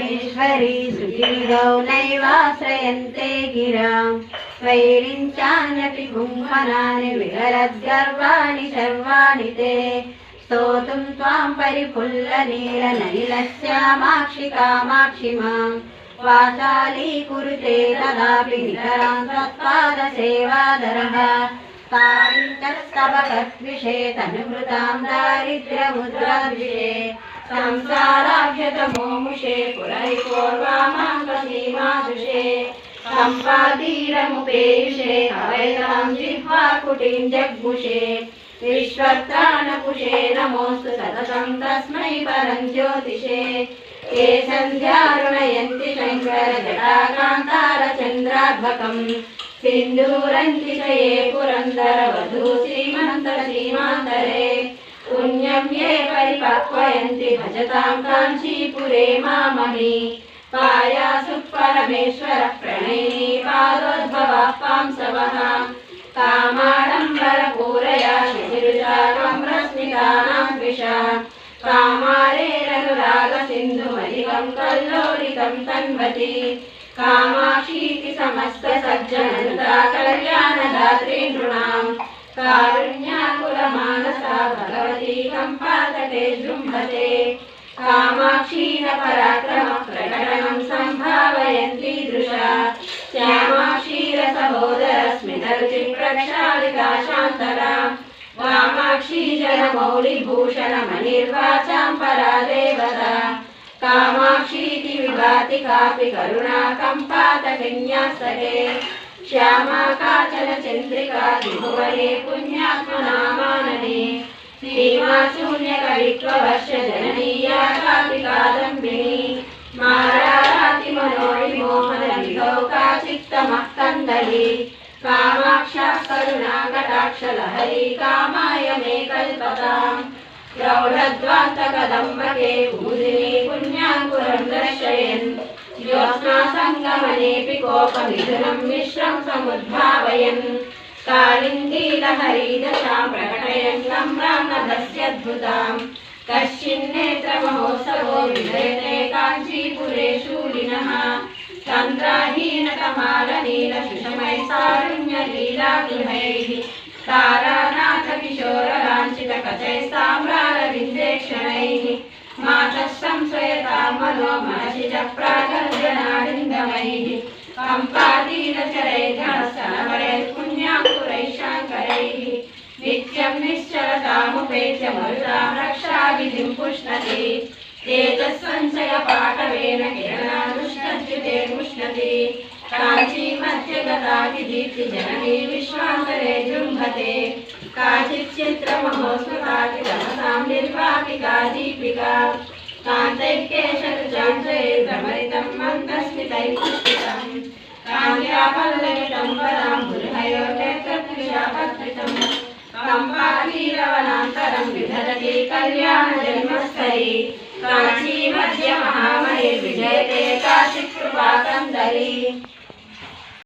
परमेश्वरी सुखिविदौ नैवाश्रयन्ते गिरां वैरिञ्चान्यपि कुम्भनानि विहरद्गर्वाणि सर्वाणि ते स्तोतुं त्वां परिफुल्लनीलनलिलश्यामाक्षि कामाक्षि मां वाचालीकुरुते तदापि निकरां त्वत्पादसेवादरः तारिण्यस्तवकद्विषे तनुभृतां दारिद्र्यमुद्राद्विषे संसाराभ्यतमोमुषे पुरैपूर्वामाङ्गसीमादुषे सम्पादीरमुपेयुषे अवैतां जिह्वाकुटीं जग्मुषे विश्वत्राणकुशे नमोऽस्तु सततं तस्मै परञ्ज्योतिषे ये सन्ध्यारुणयन्ति शङ्करजटाकान्तारचन्द्राध्वकम् सिन्दूरन्ति च ये पुरन्दरवधू श्रीमन्तसीमान्तरे पुण्यं ये परिपक्वयन्ति भजतां काञ्चीपुरे मामही पायासु परमेश्वर प्रणयिनी पादोद्भवः पांसवः कामाडम्बरपूरया शिशिरुचाकं रश्मिकानां द्विषा कामारेरनुरागसिन्धुमलिकं कल्लोलितं तन्वती कामाक्षीति समस्तसज्जननुता कल्याणदात्री नृणां कारुण्याकुलमानसा भगवती कम्पातटे जृम्भते कामाक्षी न पराक्रमप्रकटनं सम्भावयन्ती दृशा श्यामाक्षी रसहोदरस्मितरुचिप्रक्षालिका शान्तरा वामाक्षी जनमौलिभूषणमनिर्वाचां परा देवता कामाक्षीति विभाति कापि करुणा कम्पातकन्यास्तके श्यामा काचन चन्द्रिका त्रिभुवने पुण्यात्मनामानने सीमा शून्यकवित्ववर्ष जननीया कापि कादम्बिनी मारारातिमनोविमोहनविधौ काचित्तमः कन्दली कामाक्षा करुणाकटाक्षलहरी कामाय मे कल्पताम् प्रौढध्वान्तकदम्बके पूजिनी पुण्याङ्कुरं दर्शयन् ज्योत्स्नासङ्गमनेऽपि कोपमिथुनं मिश्रं समुद्भावयन् कालिन्दीलहरीदशां प्रकटयन् नम्रान्नदस्यद्भुतां कश्चिन्नेत्रमहोत्सवो विजयते काञ्चीपुरे शूलिनः चन्द्राहीनकमालनीलशुषमैः सारुण्यलीलागृहैः तारानाथकिशोरलाञ्छितकचैस्ताम्रारविन्देक्षणैः मातः संश्रयतां मनो मनसि च प्रागर्जनाडिन्दमैः कम्पादीनचरैर्घनस्तनवरैः पुण्याङ्कुरैः शाङ्करैः नित्यं निश्चलतामुपेत्य मरुतां रक्षाविधिं पुष्णति तेजस्सञ्चयपाटवेन किरणादुष्णद्युतेर्मुष्णति काञ्ची मध्यगता विदीप्तिजननी विश्वान्तरे जृम्भते काचिच्चित्रमहोस्मृता किरमसां निर्वापिका दीपिका कान्तैः केशरुचाञ्चैर्भ्रमरितं मन्दस्मितैः पुष्पितं कान्त्या पल्लवितं पदाम्बुजहयोर्नेत्रद्विषापत्रितं कम्पातीरवनान्तरं विधरति कल्याणजन्मस्थली काञ्ची मध्यमहामहिर्विजयते काचित्कृपाकन्दली।